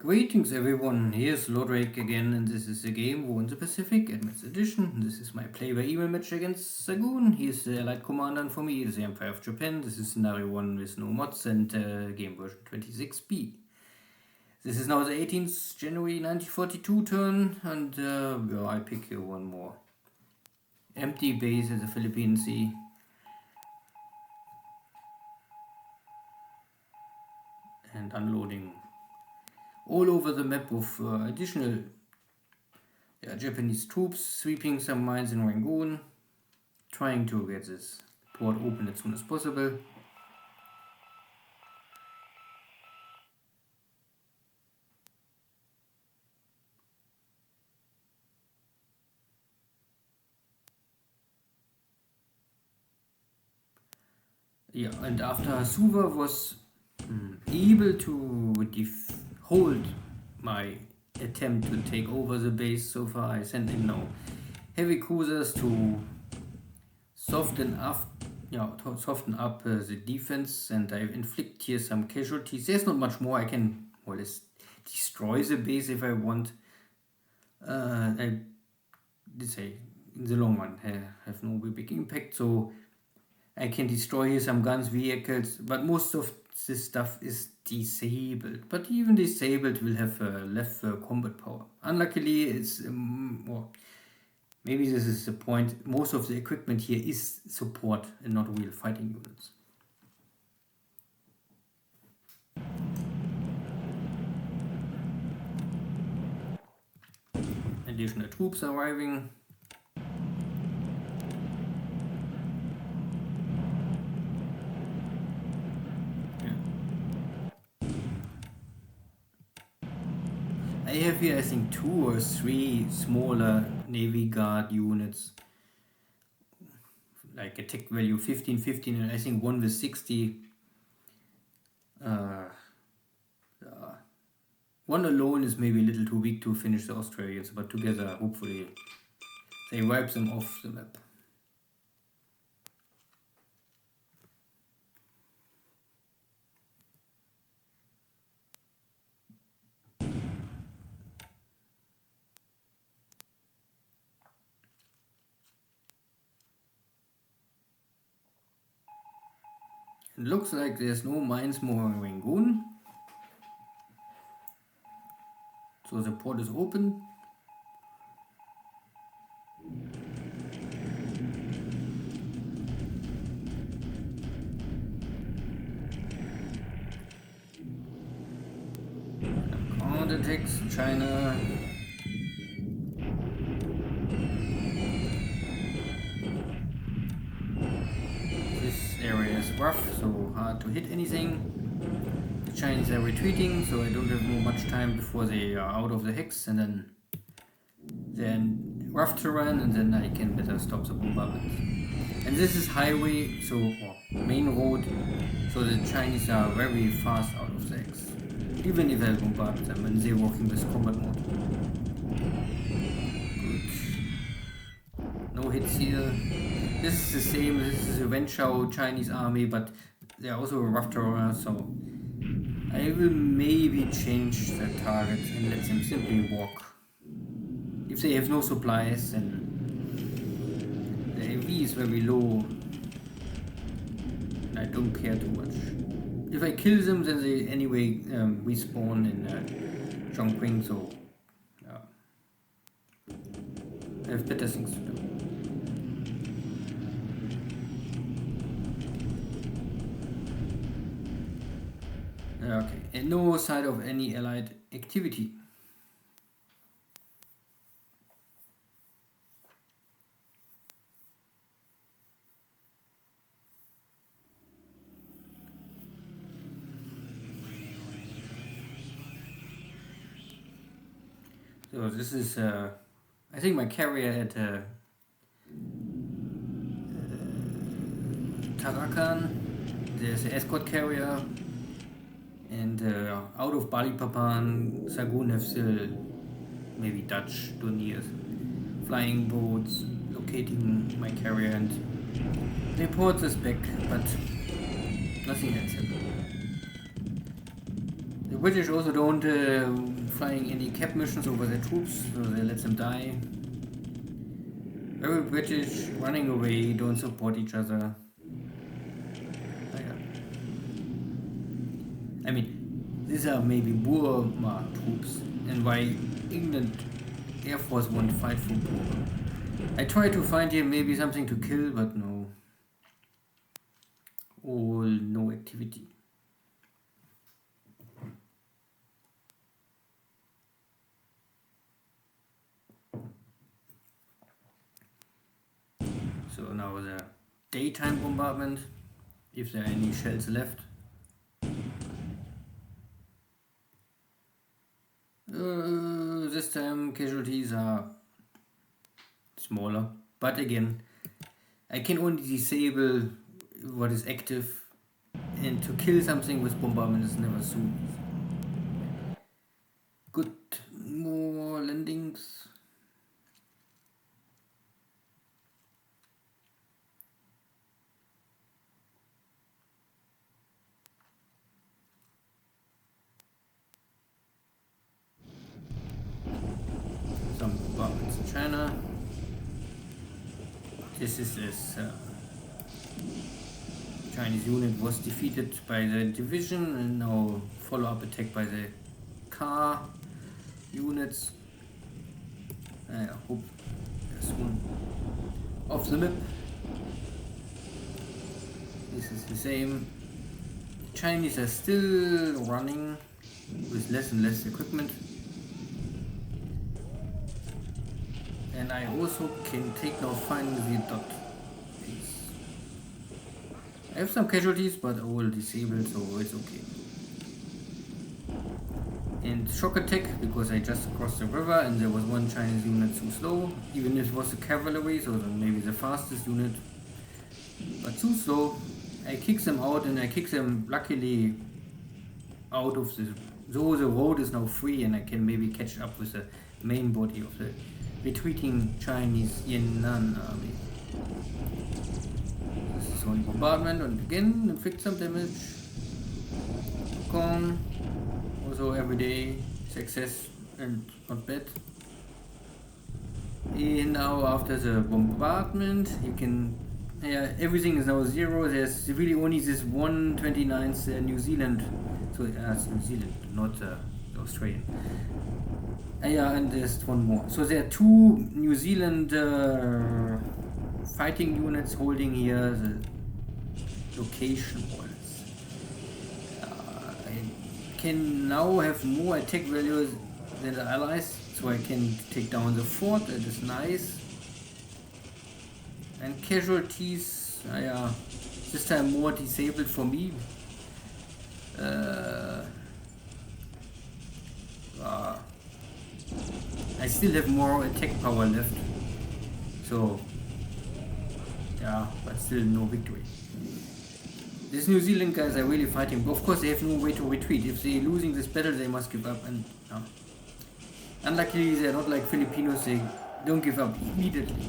Greetings everyone, here's Lodrik again, and this is the game War in the Pacific, Admits Edition. This is my play-by-email match against Xargun. He is the allied commander, and for me it is the Empire of Japan. This is scenario 1 with no mods and game version 26B. This is now the 18th January 1942 turn, and I pick here one more. Empty base at the Philippine Sea. And unloading all over the map of additional Japanese troops, sweeping some mines in Rangoon, trying to get this port open as soon as possible. Yeah, and after Suva was able to hold my attempt to take over the base so far, I sent in now heavy cruisers to soften up the defense, and I inflict here some casualties. There's not much more. I can more or less destroy the base if I want. I did say in the long run have no big impact, so I can destroy here some guns, vehicles, but most of this stuff is disabled. But even disabled will have less combat power. Unluckily, it's maybe this is the point. Most of the equipment here is support and not real fighting units. Additional troops arriving. I have here, I think, 2 or 3 smaller Navy Guard units, like attack value 15, and I think one with 60. One alone is maybe a little too weak to finish the Australians, but together, hopefully, they wipe them off the map. It looks like there's no mines more in Rangoon. So the port is open. Counterattacks, China. Area is rough, so hard to hit anything. The Chinese are retreating, so I don't have much time before they are out of the hex, and then rough terrain, and then I can better stop the bombardment. And this is highway, so main road, so the Chinese are very fast out of the hex, even if I bombard them and they're working with combat mode. Good. No hits here. This is the same, this is a Wenchao Chinese army, but they're also a rough terrain, so I will maybe change the target and let them simply walk. If they have no supplies, then the AV is very low, I don't care too much. If I kill them, then they anyway respawn in Chongqing, so I have better things to do. Okay, and no sign of any allied activity. So this is, I think my carrier at Tarakan. There's an escort carrier. And out of Balikpapan, Xargun have still maybe Dutch Doniers, flying boats, locating my carrier, and report us back, but nothing else happened. The British also don't flying any cap missions over their troops, so they let them die. Very British, running away, don't support each other. Oh, yeah. I mean, these are maybe Burma troops, and why England Air Force won't fight for Burma. I try to find here maybe something to kill, but no. All no activity. So now the daytime bombardment, if there are any shells left. This time casualties are smaller, but again, I can only disable what is active, and to kill something with bombardment is never so easy. Good, more landings. Some bombardments in China. This is this Chinese unit was defeated by the division, and now follow-up attack by the car units. I hope soon off the map. This is the same. The Chinese are still running with less and less equipment. And I also can take now finally the dot piece. I have some casualties, but all disabled, so it's okay. And shock attack, because I just crossed the river and there was one Chinese unit too slow, even if it was the cavalry, so maybe the fastest unit, but too slow. I kick them out, and I kick them luckily out of the... So the road is now free, and I can maybe catch up with the main body of the retreating Chinese Yan'an army. This is only bombardment, and again inflict some damage. Kong, also everyday success and not bad. And now after the bombardment, you can, everything is now zero. There's really only this 129th New Zealand, so it's New Zealand, not Australian. And there's one more. So there are two New Zealand fighting units holding here the location walls. I can now have more attack values than the allies, so I can take down the fort. That is nice. And casualties, this time more disabled for me. I still have more attack power left, so but still no victory. These New Zealand guys are really fighting. Of course, they have no way to retreat. If they're losing this battle, they must give up. And unluckily, they're not like Filipinos. They don't give up immediately.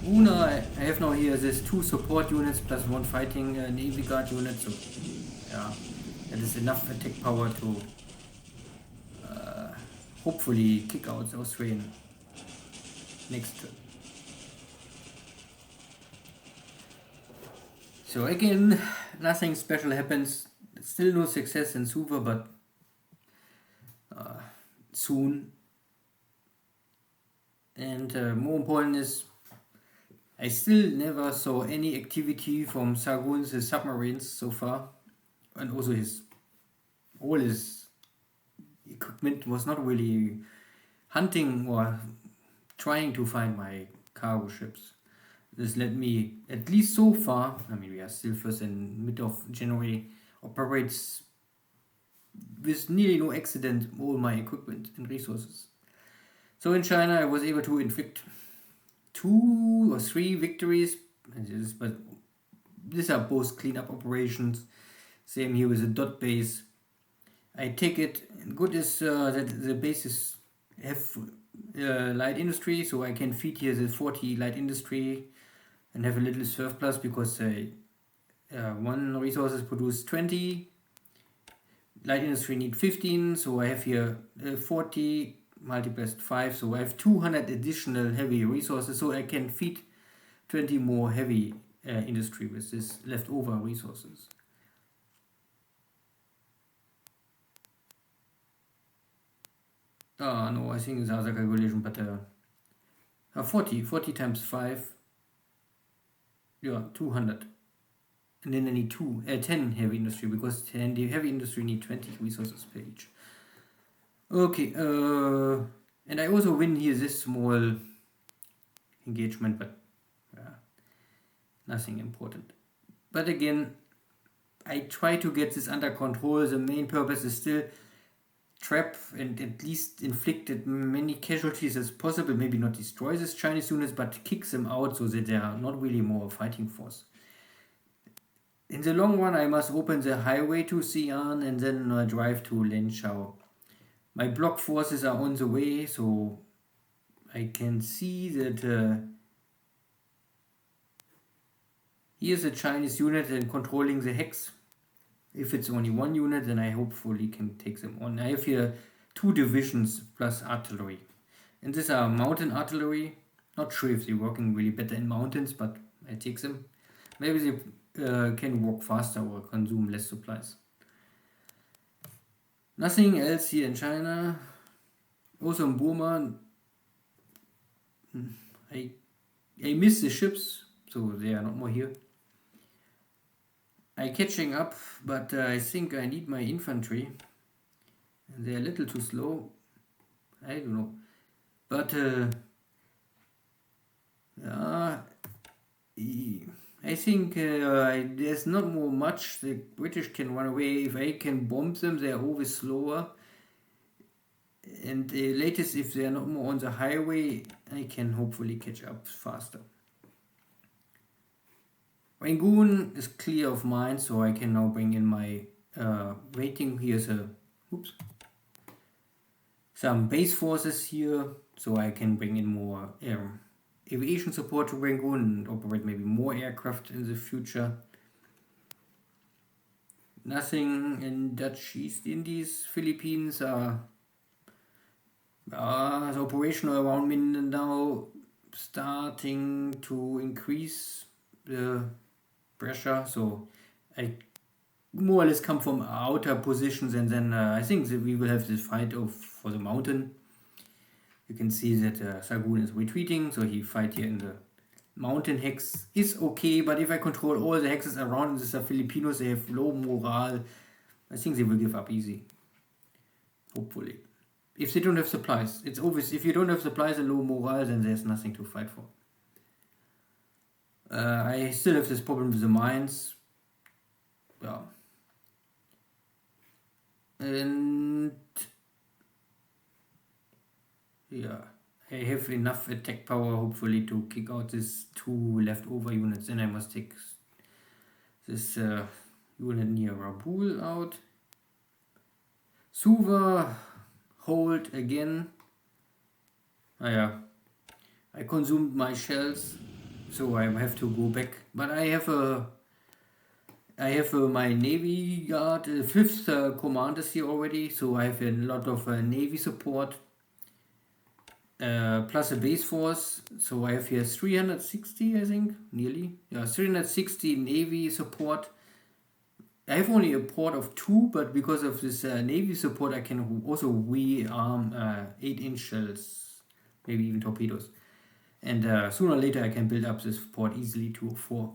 Una, I have now here this 2 support units plus 1 fighting Navy Guard unit. So that is enough attack power to hopefully kick out the Australian next turn. So again, nothing special happens. Still no success in Suva, but soon. And more important is, I still never saw any activity from Xargun's submarines so far, and also all his equipment was not really hunting or trying to find my cargo ships. This led me, at least so far, I mean we are still first in mid of January, operates with nearly no accident all my equipment and resources. So in China I was able to inflict 2 or 3 victories, but these are both cleanup operations. Same here with the dot base. I take it, good is that the bases have light industry, so I can feed here the 40 light industry and have a little surplus, because one resources produce 20, light industry need 15, so I have here 40 multiplied 5, so I have 200 additional heavy resources, so I can feed 20 more heavy industry with this leftover resources. No, I think it's other calculation, but 40 times 5, yeah, 200. And then I need 10 heavy industry, because the heavy industry need 20 resources per each. Okay, and I also win here this small engagement, but nothing important. But again, I try to get this under control. The main purpose is still trap and at least inflict as many casualties as possible. Maybe not destroy these Chinese units, but kick them out so that they are not really more a fighting force. In the long run, I must open the highway to Xi'an and then drive to Lenshao. My block forces are on the way, so I can see that here's a Chinese unit and controlling the hex. If it's only one unit, then I hopefully can take them on. I have here 2 divisions plus artillery. And these are mountain artillery. Not sure if they're working really better in mountains, but I take them. Maybe they can walk faster or consume less supplies. Nothing else here in China. Also in Burma, I miss the ships, so they are not more here. I'm catching up, but I think I need my infantry. And they're a little too slow. I don't know. But I think there's not more much the British can run away. If I can bomb them, they're always slower. And latest, if they're not more on the highway, I can hopefully catch up faster. Rangoon is clear of mine, so I can now bring in my waiting. Here's some base forces here, so I can bring in more aviation support to Rangoon and operate maybe more aircraft in the future. Nothing in Dutch East Indies. Philippines are operational around Mindanao, starting to increase the pressure, so I more or less come from outer positions, and then I think that we will have this fight for the mountain. You can see that Xargun is retreating, so he fight here in the mountain hex is okay, but if I control all the hexes around, these are Filipinos, they have low morale, I think they will give up easy. Hopefully. If they don't have supplies. It's obvious, if you don't have supplies and low morale, then there's nothing to fight for. I still have this problem with the mines. Yeah. And yeah, I have enough attack power hopefully to kick out these 2 leftover units. Then I must take this unit near Rabaul out. Suva, hold again. I consumed my shells, so I have to go back. But I have my Navy Guard, 5th commanders here already, so I have a lot of Navy support. Plus a base force, so I have here 360, I think, nearly. Yeah, 360 Navy support. I have only a port of 2, but because of this Navy support, I can also rearm 8-inch shells, maybe even torpedoes. And sooner or later I can build up this port easily to 4.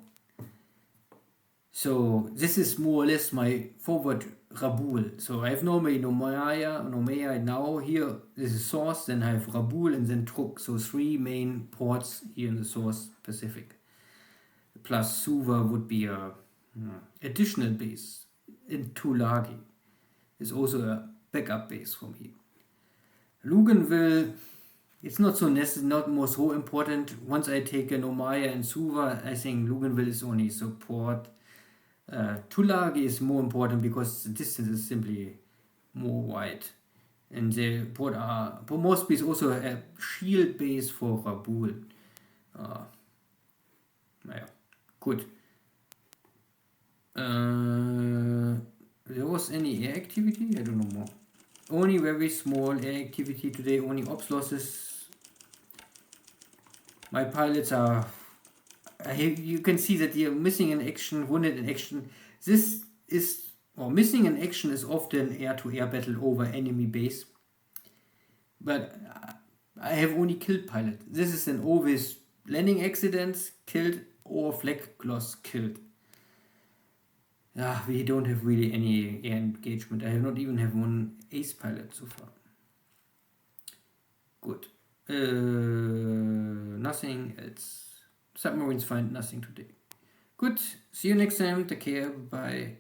So this is more or less my forward Rabaul. So I have normally Noumea now here. This is source, then I have Rabaul and then Truk. So 3 main ports here in the source Pacific. Plus Suva would be a additional base in Tulagi. Is also a backup base from here. Luganville, it's not so important. Once I take Noumea and Suva, I think Luganville is only support. Tulagi is more important because the distance is simply more wide. And the Port Moresby is also a shield base for Rabaul. Good. there was any air activity? I don't know more. Only very small air activity today, only ops losses. My pilots are... you can see that they are missing in action, wounded in action. This is... or missing in action is often air-to-air battle over enemy base. But I have only killed pilot. This is an always landing accidents killed or flag loss killed. We don't have really any air engagement. I have not even have one ace pilot so far. Good. Nothing else. Submarines find nothing today. Good. See you next time. Take care. Bye.